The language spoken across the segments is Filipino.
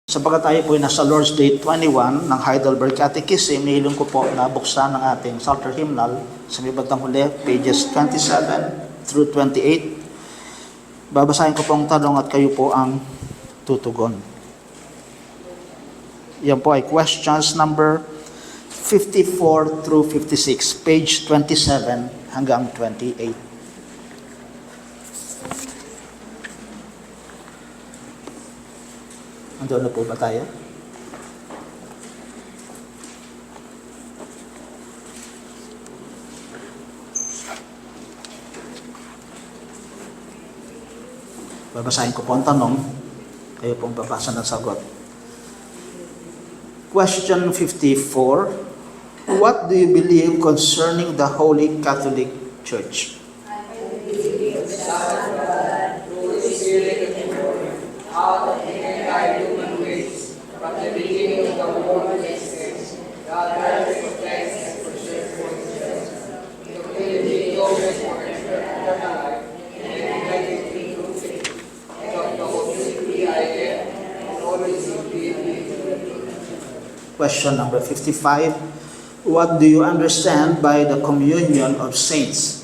Sapagat tayo po ay nasa Lord's Day 21 ng Heidelberg Catechism, nihilong ko po na buksan ng ating Psalter Hymnal sa may bandang huli, pages 27 through 28. Babasahin ko po ang tanong at kayo po ang tutugon. Yan po ay questions number 54 through 56, page 27 hanggang 28. Andoon na po ba tayo? Babasahin ko po ang tanong, kayo pong babasa ng sagot. Question 54. What do you believe concerning the Holy Catholic Church? Question number 55. What do you understand by the communion of saints?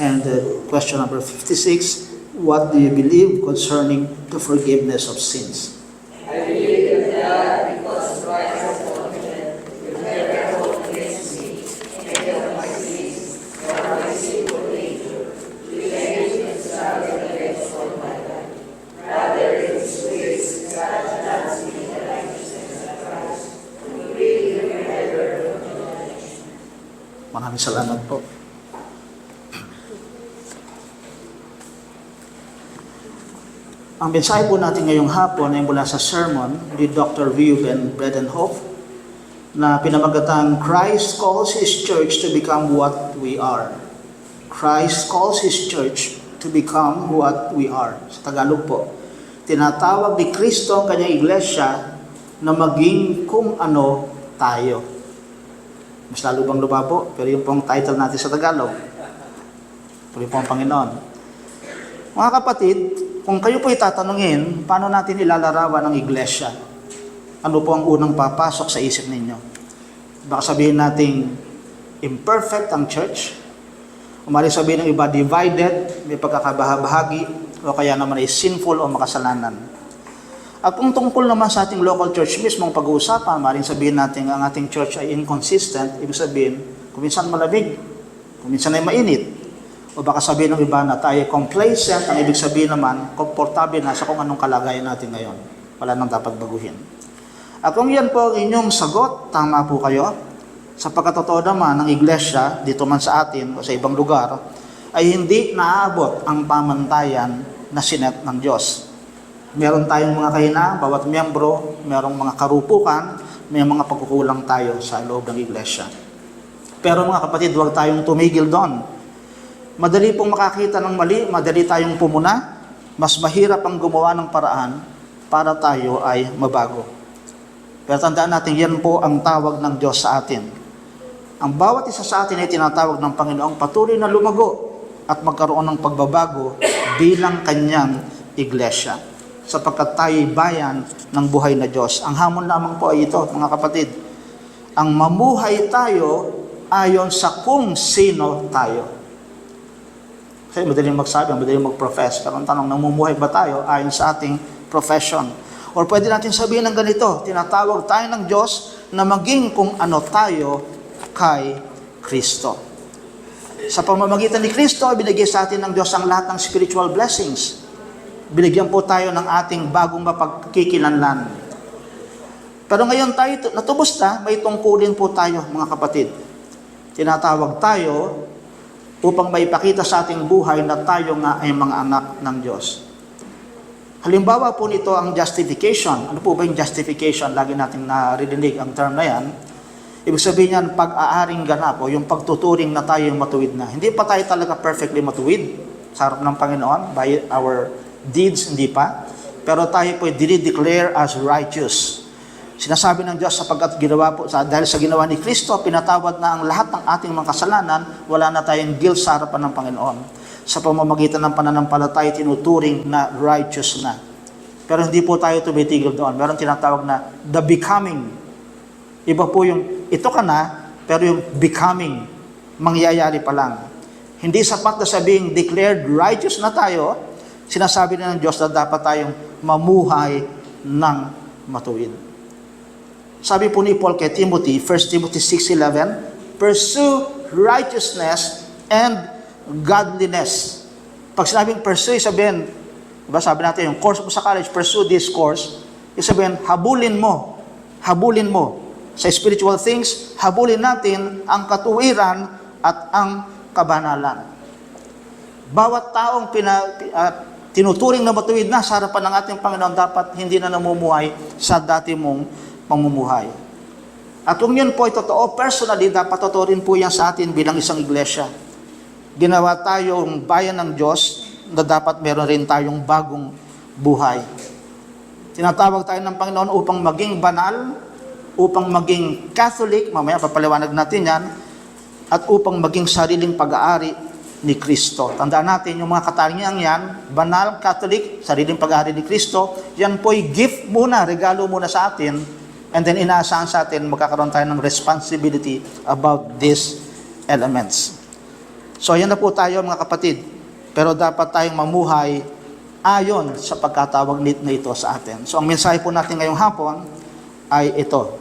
And question number 56. What do you believe concerning the forgiveness of sins? I believe in God because Christ has atonement with never hold against me, and of my sins, and my sinful nature, which I use to struggle against all my life. Rather, in His grace, God grants me the righteousness of Christ, who really never hold. Maraming salamat po. Ang mensahe po natin ngayong hapon ay mula sa sermon ni Dr. Reuben Bredenhoff na pinamagatang Christ calls His church to become what we are. Christ calls His church to become what we are. Sa Tagalog po, tinatawag ni Kristo ang kanyang iglesia na maging kung ano tayo. Mas lalo bang lumabo? Pero yung pong title natin sa Tagalog. Pero yung pong Panginoon. Mga kapatid, kung kayo po itatanungin, paano natin ilalarawan ang iglesia? Ano po ang unang papasok sa isip ninyo? Baka sabihin natin, imperfect ang church. Umali sabihin ng iba, divided, may pagkakabahabahagi, o kaya naman ay sinful o makasalanan. At kung tungkol naman sa ating local church mismo ang pag-uusapan, maaaring sabihin natin ang ating church ay inconsistent, ibig sabihin, kung minsan malamig, kung minsan ay mainit. O baka sabihin ng iba na tayo complacent, ang ibig sabihin naman, komportable na sa kung anong kalagayan natin ngayon. Wala nang dapat baguhin. At kung yan po ang inyong sagot, tama po kayo. Sa pagkatotoo naman ng iglesia, dito man sa atin o sa ibang lugar, ay hindi naaabot ang pamantayan na sinet ng Diyos. Meron tayong mga kahinaan, bawat miyembro, merong mga karupukan, may mga pagkukulang tayo sa loob ng iglesia. Pero mga kapatid, huwag tayong tumigil doon. Madali pong makakita ng mali, madali tayong pumuna, mas mahirap ang gumawa ng paraan para tayo ay mabago. Pero tandaan natin, yan po ang tawag ng Diyos sa atin. Ang bawat isa sa atin ay tinatawag ng Panginoong patuloy na lumago at magkaroon ng pagbabago bilang kanyang iglesia. Sapagkat tayo ay bayan ng buhay na Diyos. Ang hamon lamang po ay ito, mga kapatid. Ang mamuhay tayo ayon sa kung sino tayo. Kasi madaling magsabi, madaling mag-profess. Pero ang tanong, namumuhay ba tayo ayon sa ating profession? Or pwede natin sabihin ng ganito, tinatawag tayo ng Diyos na maging kung ano tayo kay Kristo. Sa pamamagitan ni Kristo, binigay sa atin ng Diyos ang lahat ng spiritual blessings. Binigyan po tayo ng ating bagong mapagkikilanlan. Pero ngayon tayo, natubos na, may tungkulin po tayo, mga kapatid. Tinatawag tayo upang maipakita sa ating buhay na tayo nga ay mga anak ng Diyos. Halimbawa po nito ang justification. Ano po ba yung justification? Lagi natin naririnig ang term na yan. Ibig sabihin yan, pag-aaring ganap o yung pagtuturing na tayo yung matuwid na. Hindi pa tayo talaga perfectly matuwid. sa harap ng Panginoon. By our deeds, hindi pa. Pero tayo po dinideclare as righteous. Sinasabi ng Diyos sapagkat ginawa po, dahil sa ginawa ni Kristo, pinatawad na ang lahat ng ating mga kasalanan, wala na tayong guilt sa harapan ng Panginoon. Sa pamamagitan ng pananampalataya, tinuturing na righteous na. Pero hindi po tayo tumitigil doon. Meron tinatawag na the becoming. Iba po yung, ito ka na, pero yung becoming, mangyayari pa lang. Hindi sapat na sabing declared righteous na tayo, sinasabi na ng Diyos na dapat tayong mamuhay ng matuwid. Sabi po ni Paul kay Timothy, 1 Timothy 6:11, pursue righteousness and godliness. Pag sinabing pursue, sabihin, diba, sabi natin, yung course mo sa college, pursue this course, sabihin, habulin mo sa spiritual things, habulin natin ang katuwiran at ang kabanalan. Bawat taong tinuturing na matuwid na sa harapan ng ating Panginoon, dapat hindi na namumuhay sa dati mong pamumuhay. At kung yun po ay totoo, personally, dapat totoo rin po yan sa atin bilang isang iglesia. Ginawa tayong bayan ng Diyos na dapat meron rin tayong bagong buhay. Tinatawag tayo ng Panginoon upang maging banal, upang maging Catholic, mamaya papaliwanag natin yan, at upang maging sariling pag-aari ni Kristo. Tandaan natin, yung mga katangiang yan, banal, Catholic, sariling pag-aari ni Kristo, yan po'y gift muna, regalo muna sa atin, and then inaasahan sa atin, magkakaroon tayo ng responsibility about these elements. So, yan na po tayo mga kapatid. Pero dapat tayong mamuhay ayon sa pagkatawag na ito sa atin. So, ang mensahe po natin ngayong hapon ay ito.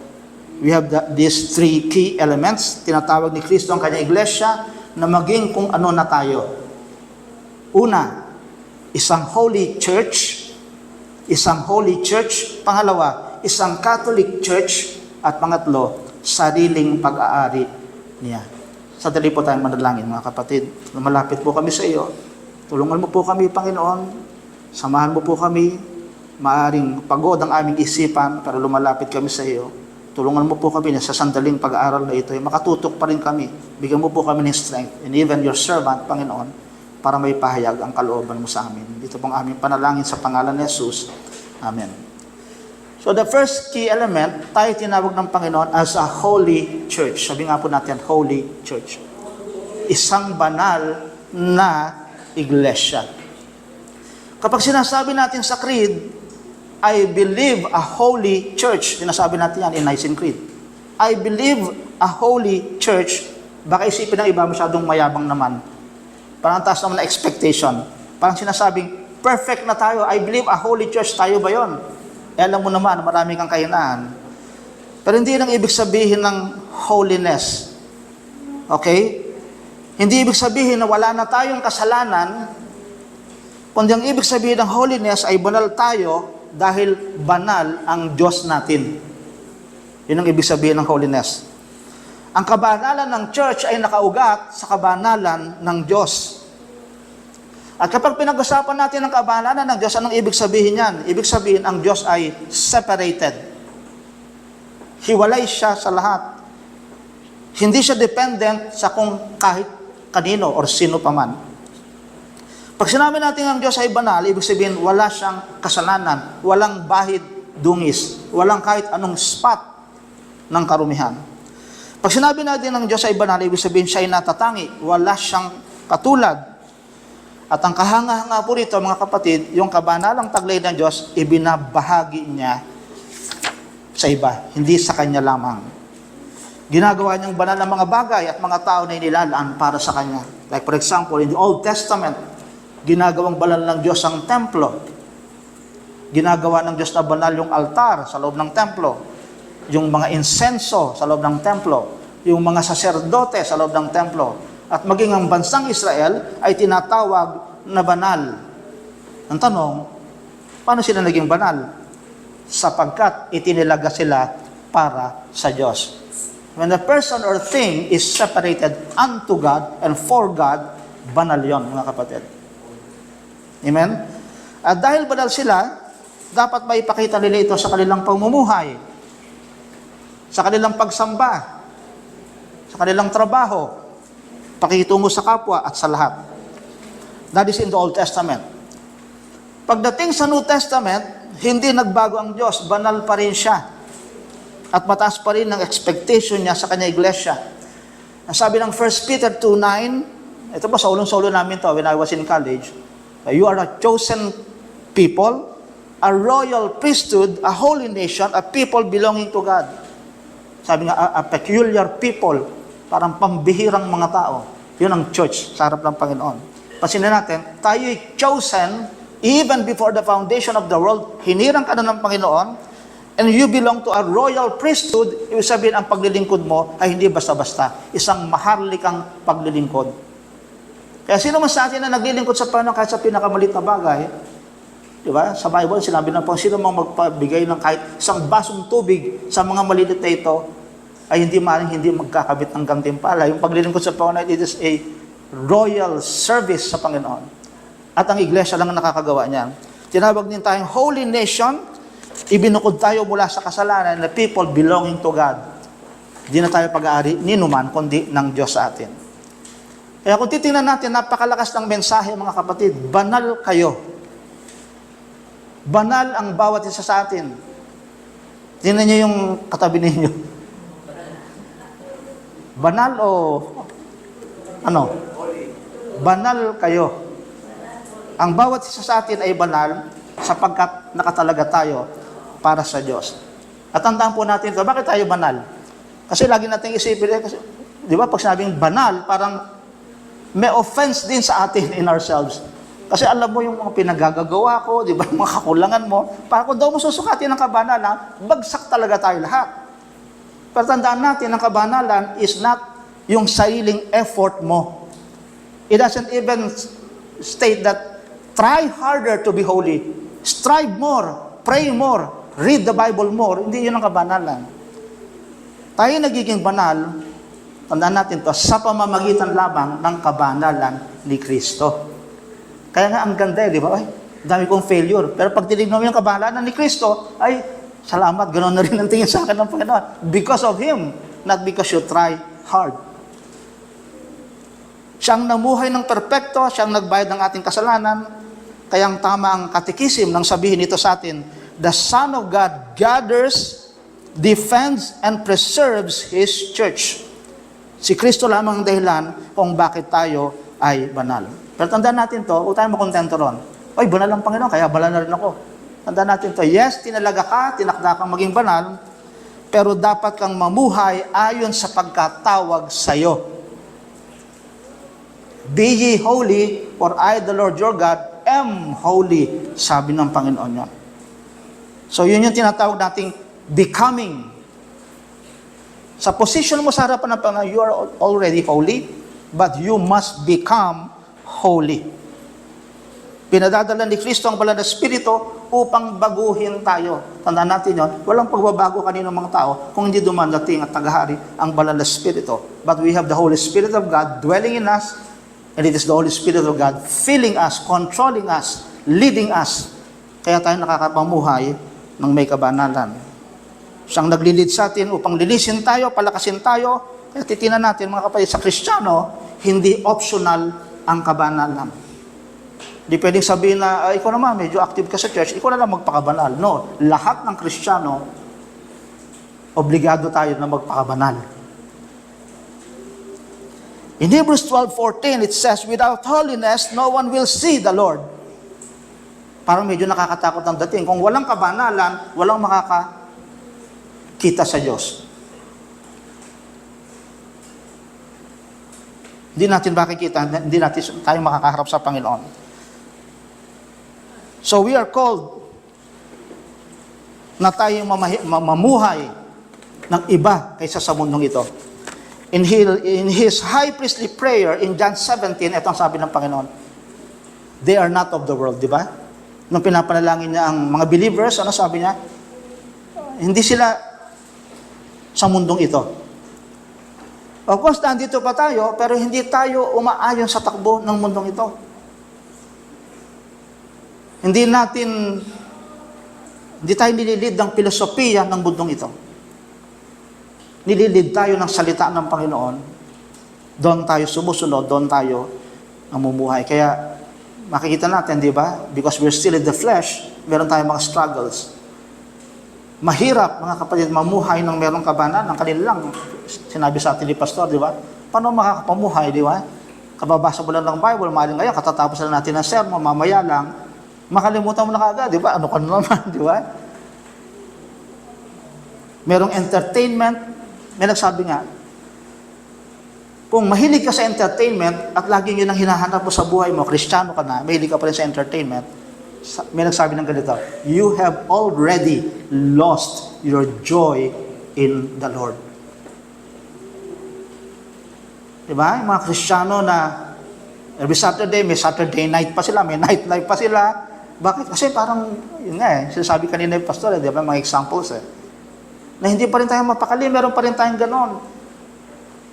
We have these three key elements. Tinatawag ni Kristo ang kanyang iglesia na maging kung ano na tayo. Una, isang holy church. Isang holy church. Pangalawa, isang Catholic church. At pangatlo, sariling pag-aari niya. Sadali po tayong manalangin, mga kapatid. Malapit po kami sa iyo. Tulungan mo po kami, Panginoon. Samahan mo po kami. Maaring pagod ang aming isipan, pero lumalapit kami sa iyo. Tulungan mo po kami na sa sandaling pag-aaral na ito, makatutok pa rin kami. Bigyan mo po kami ng strength, and even your servant, Panginoon, para may pahayag ang kalooban mo sa amin. Dito pong aming panalangin sa pangalan ni Jesus. Amen. So the first key element, tayo tinawag ng Panginoon as a holy church. Sabi nga po natin, holy church. Isang banal na iglesia. Kapag sinasabi natin sa creed, I believe a holy church. Sinasabi natin yan in Nicene Creed. I believe a holy church. Baka isipin ng iba masyadong mayabang naman. Parang taas naman na expectation. Parang sinasabing, perfect na tayo. I believe a holy church. Tayo ba yun? Alam mo naman, marami kang kahinaan. Pero hindi lang ibig sabihin ng holiness. Okay? Hindi ibig sabihin na wala na tayong kasalanan, kundi ang ibig sabihin ng holiness ay banal tayo dahil banal ang Diyos natin. Yun ang ibig sabihin ng holiness. Ang kabanalan ng church ay nakaugat sa kabanalan ng Diyos. At kapag pinag-usapan natin ang kabanalan ng Diyos, anong ibig sabihin yan? Ibig sabihin, ang Diyos ay separated. Hiwalay siya sa lahat. Hindi siya dependent sa kung kahit kanino or sino paman. Pag sinabi natin ang Diyos ay banal, ibig sabihin wala siyang kasalanan, walang bahid dungis, walang kahit anong spot ng karumihan. Pag sinabi natin ang Diyos ay banal, ibig sabihin siya ay natatangi, wala siyang katulad. At ang kahanga-hanga po rito, mga kapatid, yung kabanalang taglay ng Diyos, ibinabahagi niya sa iba, hindi sa Kanya lamang. Ginagawa niyang banal ng mga bagay at mga tao na inilalaan para sa Kanya. Like for example, in the Old Testament, ginagawang banal ng Diyos ang templo. Ginagawa ng Diyos na banal yung altar sa loob ng templo. Yung mga insenso sa loob ng templo. Yung mga saserdote sa loob ng templo. At maging ang bansang Israel ay tinatawag na banal. Ang tanong, paano sila naging banal? Sapagkat itinilaga sila para sa Diyos. When a person or thing is separated unto God and for God, banal yon, mga kapatid. Amen? At dahil banal sila, dapat maipakita nila ito sa kanilang pamumuhay, sa kanilang pagsamba, sa kanilang trabaho, pakikitungo sa kapwa at sa lahat. That is in the Old Testament. Pagdating sa New Testament, hindi nagbago ang Diyos. Banal pa rin siya. At mataas pa rin ang expectation niya sa kanya iglesia. Ang sabi ng 1 Peter 2:9, ito po sa ulong-solo namin to when I was in college, you are a chosen people, a royal priesthood, a holy nation, a people belonging to God. Sabi nga, a peculiar people, parang pambihirang mga tao. Yun ang church sa harap ng Panginoon. Pansinin natin, tayo'y chosen even before the foundation of the world. Hinirang ka na ng Panginoon, and you belong to a royal priesthood. Ibig sabihin, ang paglilingkod mo ay hindi basta-basta. Isang maharlikang paglilingkod. Kaya sino man sa atin na naglilingkod sa Panginoon kahit sa pinakamalit na bagay, di ba? Sa Bible, sinabi na po, sino mang magpabigay ng kahit isang basong tubig sa mga malilit na ito, ay hindi maaaring hindi magkakabit ng gantimpala. Yung paglilingkod sa Panginoon, it is a royal service sa Panginoon. At ang iglesia lang ang nakakagawa niyan. Tinawag din tayong holy nation, ibinukod tayo mula sa kasalanan na people belonging to God. Hindi na tayo pag-aari ni numan, kundi ng Diyos sa atin. Kaya kung titingnan natin, napakalakas ng mensahe mga kapatid, banal kayo. Banal ang bawat isa sa atin. Tingnan niyo yung katabi ninyo. Banal o ano? Banal kayo. Ang bawat isa sa atin ay banal sapagkat nakatalaga tayo para sa Diyos. At tandaan po natin ito, bakit tayo banal? Kasi lagi natin isipin, kasi, di ba, pag sinabing banal, parang may offense din sa atin in ourselves. Kasi alam mo yung mga pinagagagawa ko, di ba, yung mga kakulangan mo, para kung daw mo susukatin ng kabanalan, bagsak talaga tayo lahat. Pero tandaan natin, ang kabanalan is not yung sariling effort mo. It doesn't even state that try harder to be holy. Strive more, pray more, read the Bible more. Hindi yun ang kabanalan. Tayo nagiging banal, tandaan natin to, sa pamamagitan lamang ng kabanalan ni Kristo. Kaya nga ang ganda di ba? Ay, dami kong failure. Pero pag tinignan mo yung kabanalan ni Kristo, ay, salamat, ganoon na rin ang tingin sa akin ng Panginoon. Because of Him, not because you try hard. Siyang namuhay ng perpekto, siyang nagbayad ng ating kasalanan, kaya ang tama ang katikisim nang sabihin ito sa atin, the Son of God gathers, defends, and preserves His church. Si Kristo lamang ang dahilan kung bakit tayo ay banal. Pero tandaan natin to, huwag tayo makontento ron. Ay, banal ang Panginoon, kaya banal na rin ako. Tandaan natin to, yes, tinalaga ka, tinakda kang maging banal, pero dapat kang mamuhay ayon sa pagkatawag sa'yo. Be ye holy, for I, the Lord your God, am holy, sabi ng Panginoon niya. So yun yung tinatawag nating becoming. Sa position mo sa harapan ng Panginoon, you are already holy, but you must become holy. Pinadadala ni Kristo ang banal na Espiritu upang baguhin tayo. Tandaan natin yun, walang pagbabago kaninong mga tao kung hindi dumadating at tagahari ang banal na Espiritu. But we have the Holy Spirit of God dwelling in us, and it is the Holy Spirit of God filling us, controlling us, leading us. Kaya tayo nakakapamuhay ng may kabanalan. Siyang naglilid sa atin upang lilisin tayo, palakasin tayo. Kaya titinan natin mga kapatid, sa Kristiyano, hindi optional ang kabanalan. Hindi pwedeng sabihin na, ikaw naman, medyo active ka sa church, ikaw na lang magpakabanal. No, lahat ng Kristiyano, obligado tayo na magpakabanal. In Hebrews 12:14, it says, without holiness, no one will see the Lord. Parang medyo nakakatakot ang dating. Kung walang kabanalan, walang makakakita sa Diyos. Hindi natin makikita, hindi natin tayo makakaharap sa Panginoon. So we are called na tayong mamuhay ng iba kaysa sa mundong ito. In His high priestly prayer in John 17, ito ang sabi ng Panginoon, they are not of the world, di ba? Nung pinapanalangin niya ang mga believers, ano sabi niya? Hindi sila sa mundong ito. Of course, nandito pa tayo, pero hindi tayo umaayon sa takbo ng mundong ito. Hindi tayo nililid ng filosofiya ng mundong ito. Nililid tayo ng salita ng Panginoon. Doon tayo sumusunod, doon tayo namumuhay. Kaya, makikita natin, di ba? Because we're still in the flesh, meron tayong mga struggles. Mahirap, mga kapatid, mamuhay ng merong kabanan, ng kanilang, sinabi sa atin ni Pastor, di ba? Paano makakapamuhay, di ba? Kababasa mo lang ng Bible, maaaring ngayon, katatapos na natin ng sermon, mamaya lang, makalimutan mo na kagad, di ba? Ano ka na naman, di ba? Merong entertainment, may nagsabi nga, kung mahilig ka sa entertainment at laging yun ang hinahanap mo sa buhay mo, Kristiyano ka na, mahilig ka pa rin sa entertainment, may nagsabi ng ganito, you have already lost your joy in the Lord. Diba? Yung mga Kristiyano na every Saturday, may Saturday night pa sila, may nightlife pa sila. Bakit? Kasi parang, yun nga sinasabi kanina yung pastor, di ba, mga examples na hindi pa rin tayo mapakali, meron pa rin tayong ganon.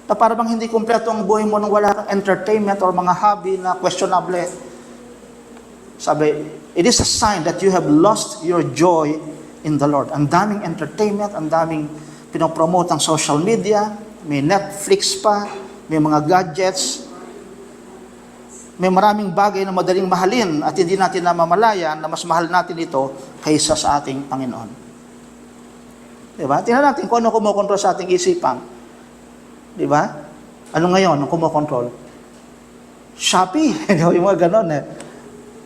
Na parang hindi kumpleto ang buhay mo nung wala kang entertainment or mga hobby na questionable. Sabi, it is a sign that you have lost your joy in the Lord. Ang daming entertainment, ang daming pinopromote ang social media, may Netflix pa, may mga gadgets, may maraming bagay na madaling mahalin at hindi natin namamalayan na mas mahal natin ito kaysa sa ating Panginoon. Diba? Tingnan natin kung ano kumokontrol sa ating isipan. Diba? Ano ngayon ang kumokontrol? Shopee. Yung mga ganon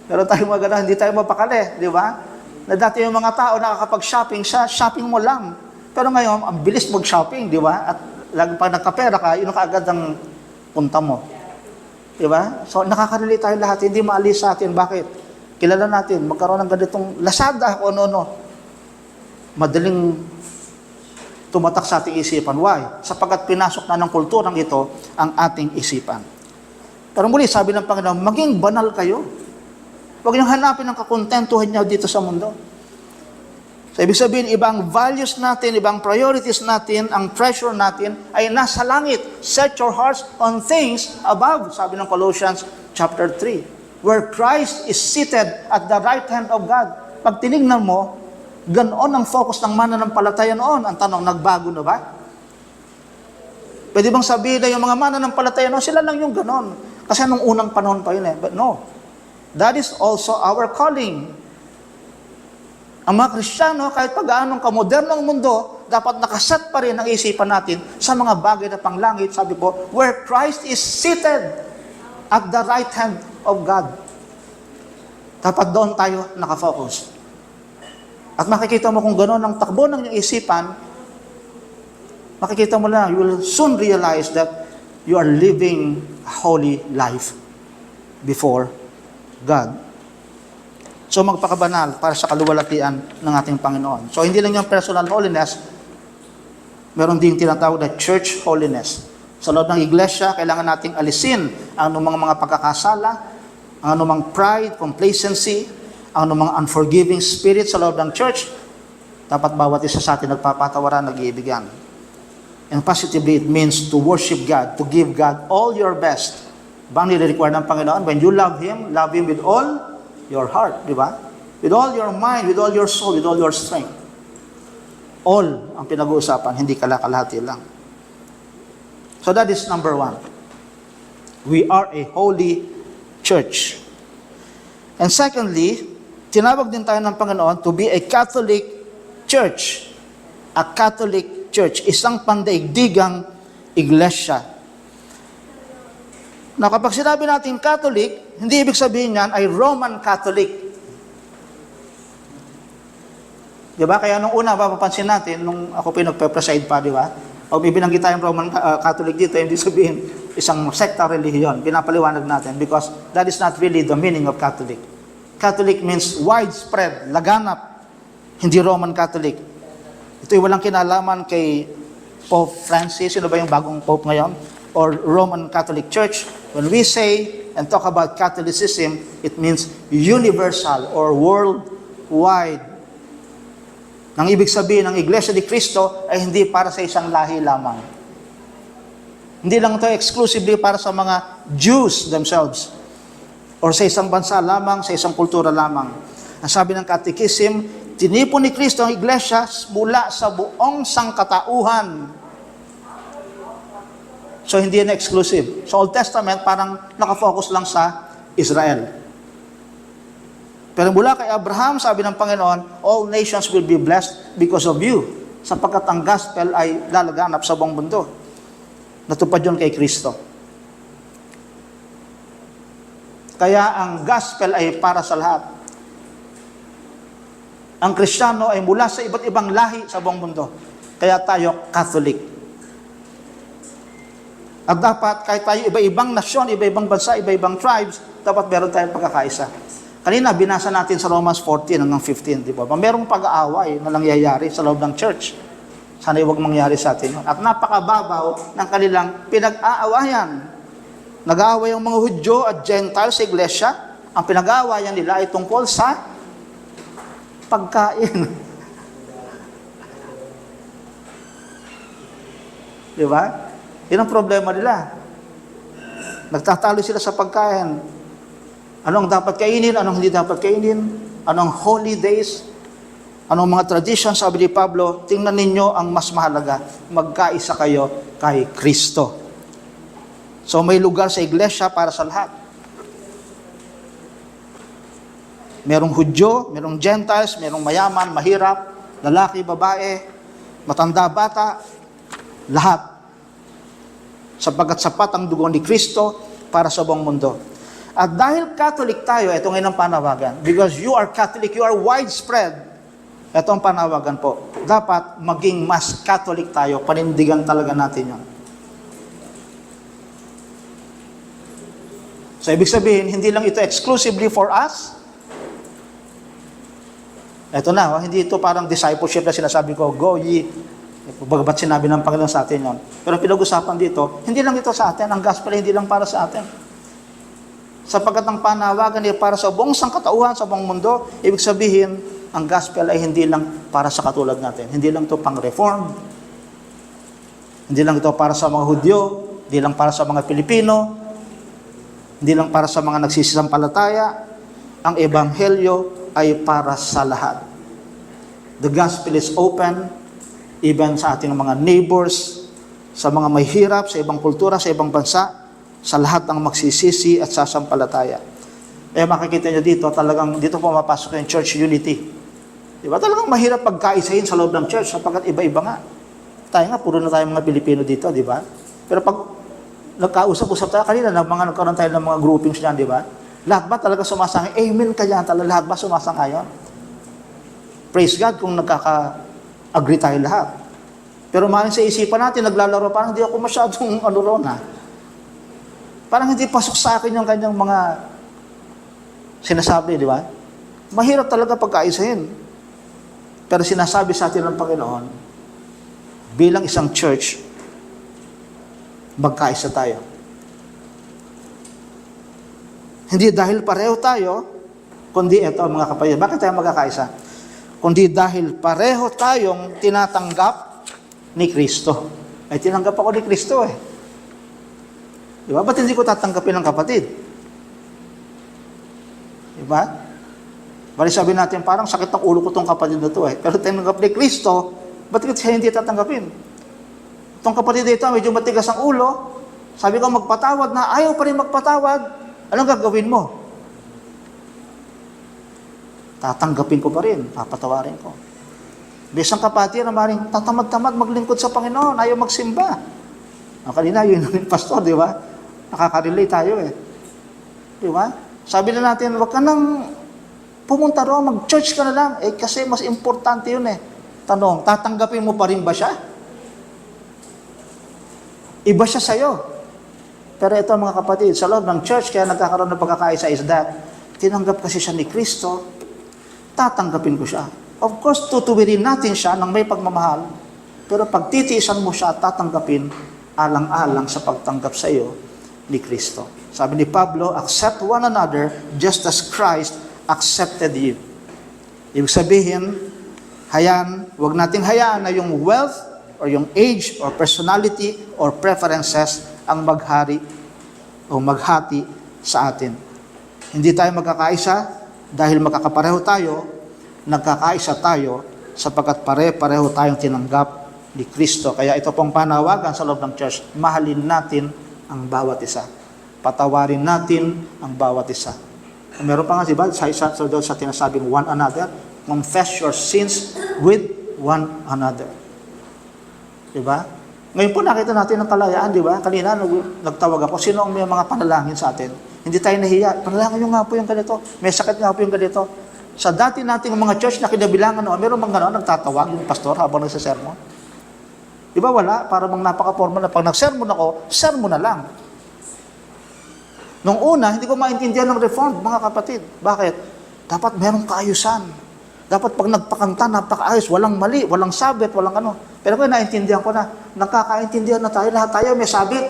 Pero tayo mga ganon, hindi tayo mapakali. Diba? Na dati yung mga tao nakakapag-shopping siya, shopping mo lang. Pero ngayon, ang bilis mag-shopping, diba? At lagi pag nagkapera ka, yun ang kaagad ang punta mo. Diba? So, nakakarelate tayo lahat, hindi maalis sa atin. Bakit? Kilala natin, magkaroon ng ganitong Lazada o ano-ano. Madaling tumatak sa ating isipan. Why? Sapagkat pinasok na ng kulturang ito ang ating isipan. Pero muli, sabi ng Panginoon, maging banal kayo. Huwag niyong hanapin ang kakontentuhan niyo dito sa mundo. So, ibig sabihin, ibang values natin, ibang priorities natin, ang treasure natin ay nasa langit. Set your hearts on things above, sabi ng Colossians chapter 3, where Christ is seated at the right hand of God. Pag tinignan mo, ganoon ang focus ng mananampalataya noon. Ang tanong, nagbago na ba? Pwede bang sabihin na yung mga mananampalataya noon, sila lang yung ganon. Kasi nung unang panahon pa yun But no, that is also our calling. Ang mga Kristiyano, kahit pag-aanong kamodernong mundo, dapat nakaset pa rin ang isipan natin sa mga bagay na panglangit, sabi po, where Christ is seated at the right hand of God. Dapat doon tayo nakafocus. At makikita mo kung gano'n ang takbo ng iyong isipan, makikita mo lang, you will soon realize that you are living a holy life before God. So magpakabanal para sa kaluwalhatian ng ating Panginoon. So hindi lang yung personal holiness, meron din tinatawag na church holiness. Sa loob ng iglesia, kailangan nating alisin ang anumang mga pagkakasala, ang anumang pride, complacency, ang anumang unforgiving spirit sa loob ng church. Dapat bawat isa sa atin nagpapatawaran, nag-iibigan. And positively, it means to worship God, to give God all your best. Bang nire-require ng Panginoon? When you love Him with all your heart, di ba? With all your mind, with all your soul, with all your strength. All ang pinag-uusapan, hindi kalakalahati lang. So that is number one. We are a holy church. And secondly, tinawag din tayo ng Panginoon to be a Catholic church. A Catholic church, isang pandaigdigang iglesia. Na kapag sinabi natin Catholic, hindi ibig sabihin yan ay Roman Catholic. Diba? Kaya nung una, mapapansin natin, nung ako pinagpe-preside pa, diba? O bibinanggit tayong Roman Catholic dito, hindi sabihin isang sekta relihiyon. Pinapaliwanag natin because that is not really the meaning of Catholic. Catholic means widespread, laganap, hindi Roman Catholic. Ito'y walang kinalaman kay Pope Francis, sino ba yung bagong Pope ngayon? Or Roman Catholic Church. When we say and talk about Catholicism, it means universal or worldwide. Nang ibig sabihin, ang Iglesia ni Cristo ay hindi para sa isang lahi lamang. Hindi lang ito exclusively para sa mga Jews themselves or sa isang bansa lamang, sa isang kultura lamang. Ang sabi ng Catechism, tinipon ni Cristo ang Iglesia mula sa buong sangkatauhan. So, hindi na exclusive. Sa Old Testament, parang nakafocus lang sa Israel. Pero mula kay Abraham, sabi ng Panginoon, all nations will be blessed because of you. Sapagkat ang gospel ay lalaganap sa buong mundo. Natupad yun kay Kristo. Kaya ang gospel ay para sa lahat. Ang Kristiyano ay mula sa iba't ibang lahi sa buong mundo. Kaya tayo Catholic. At dapat, kahit tayo iba-ibang nasyon, iba-ibang bansa, iba-ibang tribes, dapat meron tayong pagkakaisa. Kanina, binasa natin sa Romans 14 hanggang 15, di ba? Merong pag-aaway na nangyayari sa loob ng church. Sana huwag mangyari sa atin. At napakababaw ng kanilang pinag-aawayan. Nag-aaway ang mga Hudyo at Gentiles sa iglesia. Ang pinag-aawayan nila ay tungkol sa pagkain. Di ba? Yan ang problema nila. Nagtatalo sila sa pagkain. Anong dapat kainin, anong hindi dapat kainin, anong holy days, anong mga traditions, sabi ni Pablo, tingnan ninyo ang mas mahalaga, magkaisa kayo kay Kristo. So may lugar sa iglesia para sa lahat. Merong Hudyo, merong Gentiles, merong mayaman, mahirap, lalaki, babae, matanda, bata, lahat. Sapagkat sapat ang dugo ni Kristo para sa buong mundo. At dahil Catholic tayo, ito ngayon ang panawagan. Because you are Catholic, you are widespread. Ito ang panawagan po. Dapat maging mas Catholic tayo, panindigan talaga natin yun. So, ibig sabihin, hindi lang ito exclusively for us. Ito na, hindi ito parang discipleship na sinasabi ko, go ye. Bagamat sinabi ng Panginoon sa atin yun. Pero pinag-usapan dito, hindi lang ito sa atin, ang gospel hindi lang para sa atin. Sapagkat ang panawagan ay para sa buong sangkatauhan, sa buong mundo, ibig sabihin, ang gospel ay hindi lang para sa katulad natin. Hindi lang ito pang-reform. Hindi lang ito para sa mga Hudyo, hindi lang para sa mga Pilipino, hindi lang para sa mga nagsisisampalataya. Ang ebanghelyo ay para sa lahat. The gospel is open, even sa ating mga neighbors, sa mga may hirap, sa ibang kultura, sa ibang bansa, sa lahat ng magsisisi at sasampalataya. Makikita nyo dito, talagang dito pumapasok yung church unity. Di ba? Talagang mahirap pagkaisahin sa loob ng church sapagkat iba-iba nga. Tayo nga, puro na tayo mga Pilipino dito, di ba? Pero pag nagkausap-usap tayo kanina, nagkaroon tayo ng mga groupings dyan, di ba? Lahat ba talaga sumasang? Amen ka dyan, talaga lahat ba sumasang-ayon? Praise God kung agree tayo lahat. Pero maaaring sa isipan natin, naglalaro, parang hindi ako masyadong ron ha. Parang hindi pasok sa akin yung kanyang mga sinasabi, di ba? Mahirap talaga pagkaisahin. Pero sinasabi sa atin ng Panginoon, bilang isang church, magkaisa tayo. Hindi dahil pareho tayo, kundi ito mga kapatid. Bakit tayo magkakaisa? Kundi dahil pareho tayong tinatanggap ni Kristo. Ay, tinanggap ako ni Kristo eh. Di ba? Ba't hindi ko tatanggapin ng kapatid? Di ba? Bali sabi natin, parang sakit ng ulo ko itong kapatid na ito eh. Pero tinanggap ni Kristo, ba't siya hindi tatanggapin? Itong kapatid dito, medyo matigas ang ulo. Sabi ko, magpatawad na, ayaw pa rin magpatawad. Anong gagawin mo? Tatanggapin ko pa rin, papatawarin ko. Bisang kapatid na maring tatamad-tamad maglingkod sa Panginoon, ayaw magsimba. Kanina, yun yung pastor, di ba? Nakaka-relate tayo eh. Di ba? Sabi na natin, wag ka nang pumunta ro, mag-church ka na lang. Kasi mas importante yun eh. Tanong, tatanggapin mo pa rin ba siya? Iba siya sa'yo. Pero ito mga kapatid, sa loob ng church, kaya nagkakaroon ng pagkakaisa is that, tinanggap kasi siya ni Kristo, tatanggapin ko siya. Of course, tutuwirin natin siya ng may pagmamahal, pero pag titiisan mo siya, tatanggapin alang-alang sa pagtanggap sa iyo ni Kristo. Sabi ni Pablo, accept one another just as Christ accepted you. Ibig sabihin, wag nating hayaan na yung wealth or yung age or personality or preferences ang maghari o maghati sa atin. Hindi tayo magkakaisa dahil magkakapareho tayo, nagkakaisa tayo sapagkat pare-pareho tayong tinanggap ni Kristo. Kaya ito pong panawagan sa loob ng church, mahalin natin ang bawat isa. Patawarin natin ang bawat isa. Meron pa nga, diba, sa tinasabing one another, confess your sins with one another. Diba? Ngayon po nakita natin ang kalayaan, diba? Kanina nagtawag ako, sino ang may mga panalangin sa atin? Hindi tayo nahiya. Panalangin nyo nga po yung ganito. May sakit nga po yung ganito. Sa dati nating mga church na kinabilangan, meron mga gano'n, nagtatawag yung pastor habang nagsasermon. Diba wala? Para bang napaka-formal na pag nagsermon ako, sermon na lang. Nung una, hindi ko maintindihan ng Reformed, mga kapatid. Bakit? Dapat merong kaayusan. Dapat pag nagpakanta, napakaayos, walang mali, walang sabit, walang ano. Pero kung naintindihan ko na, nakakaintindihan na tayo, lahat tayo may sabit.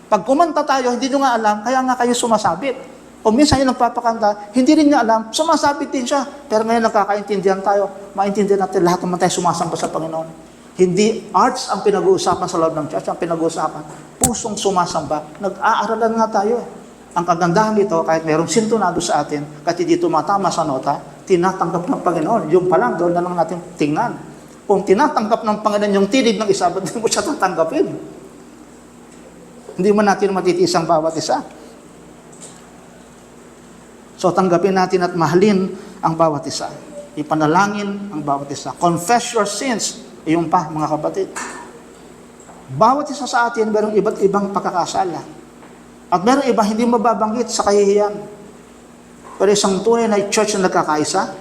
Pag kumanta tayo, hindi nyo nga alam, kaya nga kayo sumasabit. O minsan yung nagpapakanta, hindi rin niya alam, sumasabit din siya. Pero ngayon nakakaintindihan tayo, maintindihan natin, lahat naman tayo sumasamba sa Panginoon. Hindi arts ang pinag-uusapan sa loob ng church, ang pinag-uusapan, pusong sumasamba. Nag-aaralan nga tayo. Ang kagandahan dito, kahit mayroong sintonado sa atin, kahit hindi tumatama sa nota, tinatanggap ng Panginoon. Yung pa lang, doon na lang natin tingnan. Kung tinatanggap ng Panginoon yung tinig ng isa, ba't mo siya tatanggapin? Hindi man natin matitiis ang bawat isa. So tanggapin natin at mahalin ang bawat isa. Ipanalangin ang bawat isa. Confess your sins. Iyon pa, mga kapatid. Bawat isa sa atin, mayroong iba't ibang pagkakasala. At mayroong iba hindi mababanggit sa kahihiyan. Pero isang tunay na church na nagkakaisa,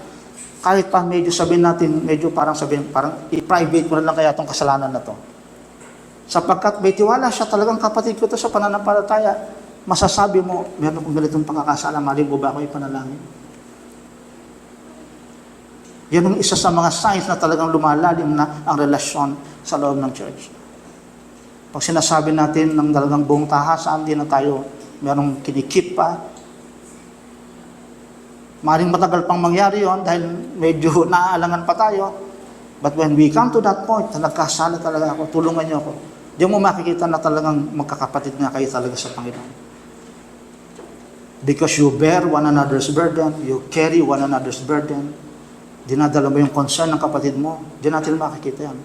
kahit pa medyo sabihin natin, parang i-private ko na lang kaya itong kasalanan na to. Sapagkat may tiwala siya, talagang kapatid ko to sa pananampalataya, masasabi mo, meron akong ganitong pagkakasala, mali mo ba ako ipanalangin? Yan ang isa sa mga signs na talagang lumalalim na ang relasyon sa loob ng church. Pag sinasabi natin ng talagang buong tahasan, hindi na tayo merong kinikip pa. Maring matagal pang mangyari yon dahil medyo naaalangan pa tayo. But when we come to that point, na nagkasala talaga ako, tulungan niyo ako. Di mo makikita na talagang magkakapatid nga kayo talaga sa Panginoon. Because you bear one another's burden, you carry one another's burden, dinadala mo yung concern ng kapatid mo, di natin makikita yan.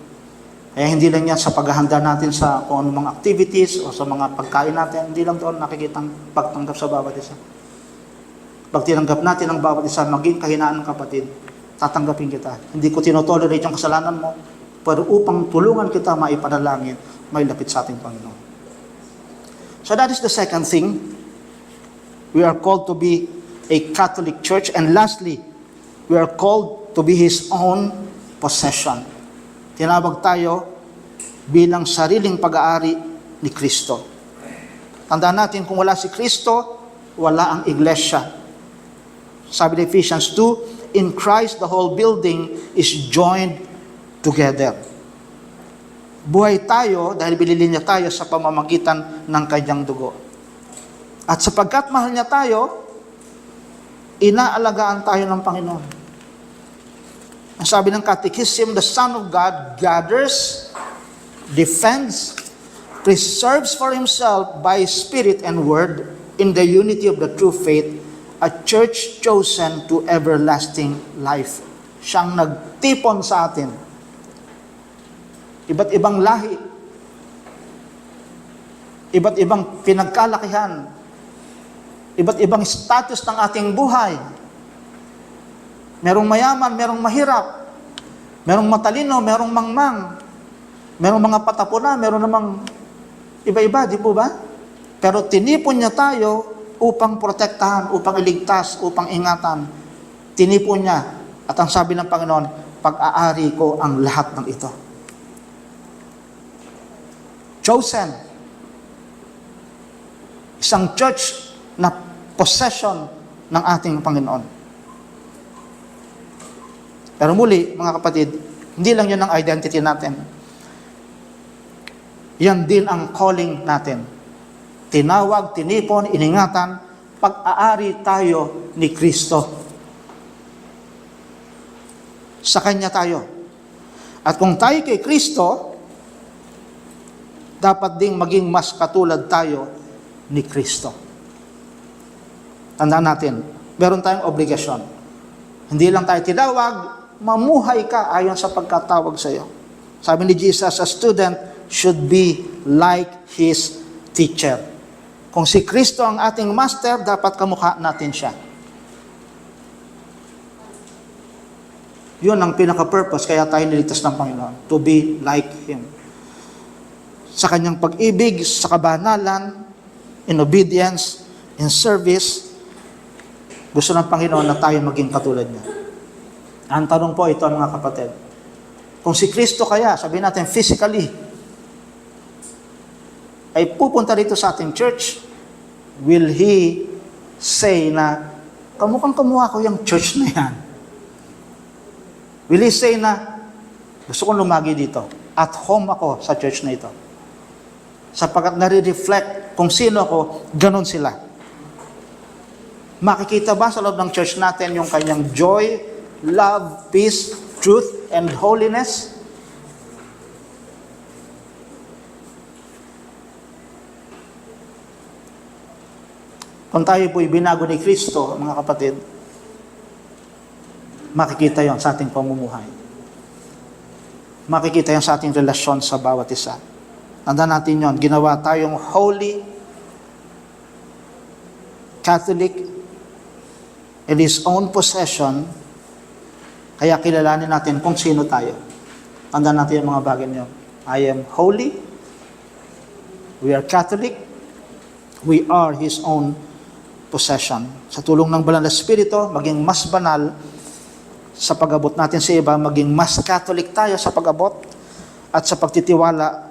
Kaya hindi lang yan sa paghahanda natin sa kung anong mga activities o sa mga pagkain natin, hindi lang doon nakikita ang pagtanggap sa bawat isa. Pag tinanggap natin ang bawat isa, maging kahinaan ng kapatid, tatanggapin kita. Hindi ko tinotolerate yung kasalanan mo, pero upang tulungan kita maipanalangin, may lapit sa ating Panginoon. So that is the second thing. We are called to be a Catholic church. And lastly, we are called to be His own possession. Tinawag tayo bilang sariling pag-aari ni Kristo. Tandaan natin, kung wala si Kristo, wala ang iglesia. Sabi ni Ephesians 2, in Christ the whole building is joined together. Buhay tayo dahil binili niya tayo sa pamamagitan ng kanyang dugo. At sapagkat mahal niya tayo, inaalagaan tayo ng Panginoon. Ang sabi ng Catechism, the Son of God gathers, defends, preserves for Himself by Spirit and Word in the unity of the true faith, a church chosen to everlasting life. Siyang nagtipon sa atin. Iba't ibang lahi, iba't ibang pinagkalakihan, iba't ibang status ng ating buhay. Merong mayaman, merong mahirap, merong matalino, merong mangmang, merong mga patapuna, meron namang iba-iba, di po ba? Pero tinipon niya tayo upang protektahan, upang iligtas, upang ingatan. Tinipon niya. At ang sabi ng Panginoon, pag-aari ko ang lahat ng ito. Chosen. Isang church na possession ng ating Panginoon. Pero muli, mga kapatid, hindi lang yun ang identity natin. Yan din ang calling natin. Tinawag, tinipon, iningatan, pag-aari tayo ni Kristo. Sa Kanya tayo. At kung tayo kay Kristo, dapat ding maging mas katulad tayo ni Kristo. Tandaan natin, meron tayong obligasyon. Hindi lang tayo tinawag, mamuhay ka ayon sa pagkatawag sa iyo. Sabi ni Jesus, a student should be like his teacher. Kung si Kristo ang ating master, dapat kamukha natin siya. Yun ang pinaka-purpose, kaya tayo niligtas ng Panginoon, to be like Him. Sa Kanyang pag-ibig, sa kabanalan, in obedience, in service, gusto ng Panginoon na tayo maging katulad niya. Ang tanong po ito, mga kapatid, kung si Kristo kaya, sabihin natin physically, ay pupunta dito sa ating church, will He say na, kamukhang-kamuha ko yung church na yan? Will He say na, gusto kong lumagi dito, at home ako sa church na ito? Sapagkat nare-reflect kung sino ako, ganun sila. Makikita ba sa loob ng church natin yung kanyang joy, love, peace, truth, and holiness? Kung tayo po'y binago ni Kristo, mga kapatid, makikita yon sa ating pamumuhay. Makikita yon sa ating relasyon sa bawat isa. Tandaan natin yon, ginawa tayong holy, Catholic, in His own possession, kaya kilalanin natin kung sino tayo. Tandaan natin yung mga bagay niyo. I am holy, we are Catholic, we are His own possession. Sa tulong ng Banal na Espiritu, maging mas banal sa pag-abot natin sa iba, maging mas Catholic tayo sa pag-abot, at sa pagtitiwala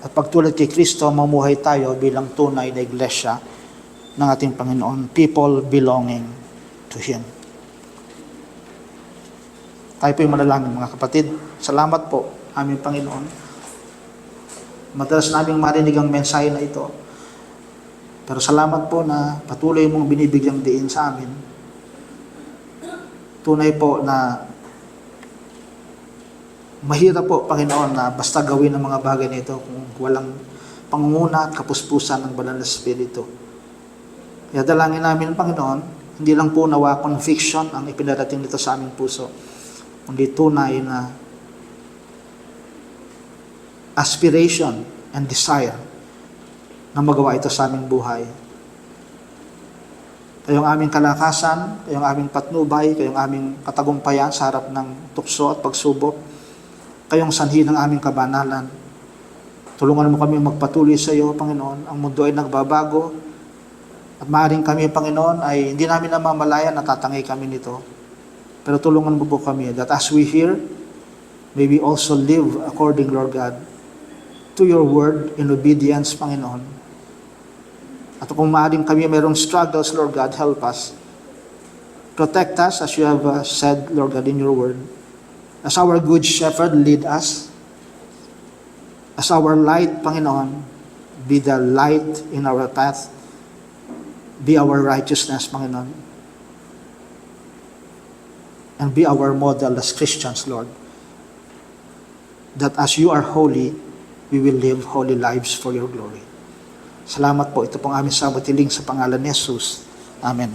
at pagtulad kay Kristo, mamuhay tayo bilang tunay na iglesia ng ating Panginoon, people belonging to Him. Tayo po'y manalangin, mga kapatid. Salamat po, aming Panginoon. Madalas naming marinig ang mensahe na ito. Pero salamat po na patuloy mong binibigyang diin sa amin. Tunay po na mahirap po, Panginoon, na basta gawin ang mga bagay nito kung walang pangunguna at kapuspusan ng Banal na Espiritu. Kaya dalangin namin, Panginoon, hindi lang po nawa conviction ang ipinarating nito sa aming puso, kundi tunay na aspiration and desire na magawa ito sa aming buhay. Kayong aming kalakasan, kayong aming patnubay, kayong aming katagumpayan sa harap ng tukso at pagsubok, kayong sanhi ng aming kabanalan. Tulungan mo kami magpatuloy sa iyo, Panginoon. Ang mundo ay nagbabago, at maaaring kami, Panginoon, ay hindi namin namamalayan na tatangay kami nito. Pero tulungan mo po kami that as we hear, may we also live according, Lord God, to your word in obedience, Panginoon. At kung maaaring kami mayroong struggles, Lord God, help us. Protect us as you have said, Lord God, in your word. As our good shepherd, lead us. As our light, Panginoon, be the light in our path. Be our righteousness, Panginoon. And be our model as Christians, Lord. That as you are holy, we will live holy lives for your glory. Salamat po. Ito pong aming samutiling sa pangalan ni Jesus. Amen.